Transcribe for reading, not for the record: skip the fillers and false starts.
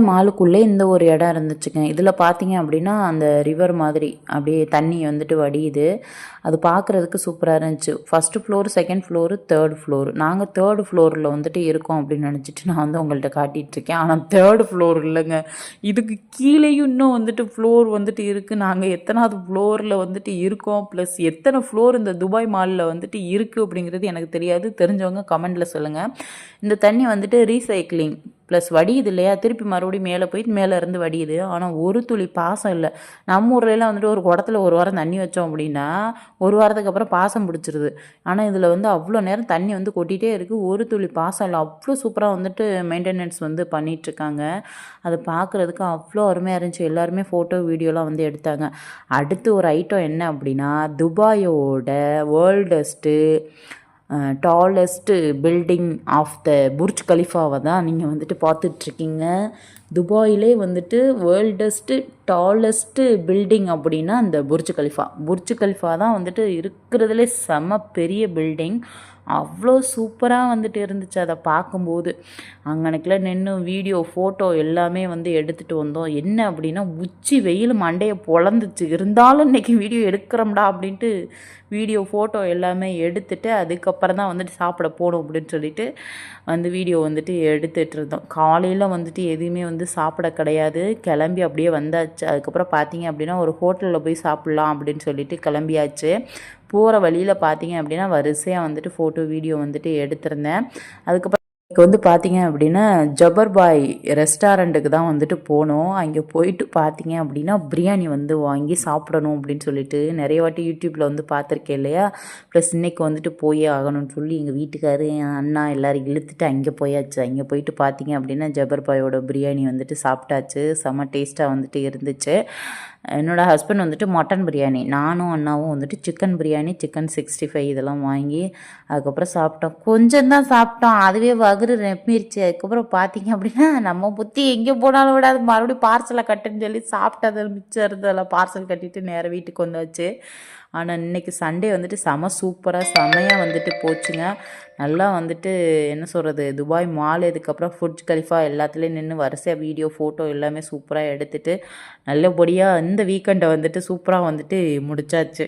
மாலுக்குள்ளே இந்த ஒரு இடம் இருந்துச்சுங்க. இதில் பார்த்தீங்க அப்படின்னா அந்த ரிவர் மாதிரி அப்படியே தண்ணி வந்துட்டு வடியுது. அது பார்க்குறதுக்கு சூப்பராக இருந்துச்சு. First floor, second floor, third floor. நாங்கள் தேர்டு ஃப்ளோரில் வந்துட்டு இருக்கோம் அப்படின்னு நினச்சிட்டு நான் வந்து உங்கள்கிட்ட காட்டிகிட்ருக்கேன். ஆனால் தேர்டு ஃப்ளோர் இல்லைங்க. இதுக்கு கீழேயும் இன்னும் வந்துட்டு ஃப்ளோர் வந்துட்டு இருக்குது. நாங்கள் எத்தனாவது ஃப்ளோரில் வந்துட்டு இருக்கோம், ப்ளஸ் எத்தனை ஃப்ளோர் இந்த துபாய் மாலில் வந்துட்டு இருக்குது அப்படிங்கிறது எனக்கு தெரியாது. தெரிஞ்சவங்க கமெண்டில் சொல்லுங்கள். இந்த தண்ணி வந்துட்டு ரீசைக்ளிங் ப்ளஸ் வடியுது இல்லையா, திருப்பி மறுபடியும் மேலே போயிட்டு மேலே இருந்து வடியுது. ஆனால் ஒரு துளி பாசம் இல்லை. நம்ம ஊர்லலாம் வந்துட்டு ஒரு குடத்துல ஒரு வாரம் தண்ணி வச்சோம் அப்படின்னா ஒரு வாரத்துக்கு அப்புறம் பாசம் பிடிச்சிருது. ஆனால் இதில் வந்து அவ்வளோ நேரம் தண்ணி வந்து கொட்டிகிட்டே இருக்குது, ஒரு துளி பாசம் இல்லை. அவ்வளோ சூப்பராக வந்துட்டு மெயின்டெனன்ஸ் வந்து பண்ணிகிட்ருக்காங்க. அதை பார்க்குறதுக்கு அவ்வளோ அருமையாக இருந்துச்சு. எல்லாருமே ஃபோட்டோ வீடியோலாம் வந்து எடுத்தாங்க. அடுத்து ஒரு ஐட்டம் என்ன அப்படின்னா, துபாயோட world's tallest building of the Burj கலிஃபாவை தான் நீங்கள் வந்துட்டு பார்த்துட்ருக்கீங்க. துபாயிலே வந்துட்டு வேர்ல்டஸ்ட்டு டாலஸ்ட்டு பில்டிங் அப்படின்னா அந்த புர்ஜ் கலிஃபா. புர்ஜ் கலிஃபா தான் வந்துட்டு இருக்கிறதுலே செம பெரிய பில்டிங். அவ்வளோ சூப்பராக வந்துட்டு இருந்துச்சு அதை பார்க்கும்போது. அங்கனக்குலாம் நின்று வீடியோ ஃபோட்டோ எல்லாமே வந்து எடுத்துகிட்டு வந்தோம். என்ன அப்படின்னா உச்சி வெயில் மண்டையை பொழந்துச்சு, இருந்தாலும் இன்றைக்கி வீடியோ எடுக்கிறோம்டா அப்படின்ட்டு வீடியோ ஃபோட்டோ எல்லாமே எடுத்துகிட்டு அதுக்கப்புறம் தான் வந்துட்டு சாப்பிட போகணும் அப்படின்னு சொல்லிட்டு வந்து வீடியோ வந்துட்டு எடுத்துகிட்டு இருந்தோம். காலையில் வந்துட்டு எதுவுமே வந்து சாப்பிட கிடையாது, கிளம்பி அப்படியே வந்தாச்சு. அதுக்கப்புறம் பார்த்தீங்க அப்படின்னா ஒரு ஹோட்டலில் போய் சாப்பிட்லாம் அப்படின்னு சொல்லிட்டு கிளம்பியாச்சு. போகிற வழியில் பார்த்தீங்க அப்படின்னா வரிசையாக வந்துட்டு ஃபோட்டோ வீடியோ வந்துட்டு எடுத்திருந்தேன். அதுக்கப்புறம் வந்து பார்த்தீங்க அப்படின்னா ஜபர்பாய் ரெஸ்டாரண்ட்டுக்கு தான் வந்துட்டு போனோம். அங்கே போயிட்டு பார்த்தீங்க அப்படின்னா பிரியாணி வந்து வாங்கி சாப்பிடணும் அப்படின்னு சொல்லிட்டு நிறைய வாட்டி யூடியூப்பில் வந்து பார்த்துருக்கேன் இல்லையா. ப்ளஸ் இன்றைக்கி வந்துட்டு போயே ஆகணும்னு சொல்லி எங்கள் வீட்டுக்காரு, என் அண்ணா எல்லோரும் இழுத்துட்டு அங்கே போயாச்சு. அங்கே போயிட்டு பார்த்தீங்க அப்படின்னா ஜபர்பாயோட பிரியாணி வந்துட்டு சாப்பிட்டாச்சு. செம்ம டேஸ்ட்டாக வந்துட்டு இருந்துச்சு. என்னோடய ஹஸ்பண்ட் வந்துட்டு மட்டன் பிரியாணி, நானும் அண்ணாவும் வந்துட்டு சிக்கன் பிரியாணி, சிக்கன் 65 இதெல்லாம் வாங்கி அதுக்கப்புறம் சாப்பிட்டோம். கொஞ்சம் தான் சாப்பிட்டோம், அதுவே வகுறு நெப்பிருச்சு. அதுக்கப்புறம் பார்த்தீங்க அப்படின்னா நம்ம புத்தி எங்கே போனாலும் விடாது, மறுபடியும் பார்சலை கட்டுன்னு சொல்லி சாப்பிட்டது மிச்சம் இருந்ததெல்லாம் பார்சல் கட்டிட்டு நேராக வீட்டுக்கு வந்தாச்சு. ஆனால் இன்றைக்கி சண்டே வந்துட்டு சூப்பராக செமையாக வந்துட்டு போச்சுங்க. நல்லா வந்துட்டு என்ன சொல்கிறது, துபாய் மால், இதுக்கப்புறம் புர்ஜ் கலிஃபா எல்லாத்துலேயும் நின்று வரிசையாக வீடியோ ஃபோட்டோ எல்லாமே சூப்பராக எடுத்துகிட்டு நல்லபடியாக இந்த வீக்கெண்டை வந்துட்டு சூப்பராக வந்துட்டு முடிச்சாச்சு.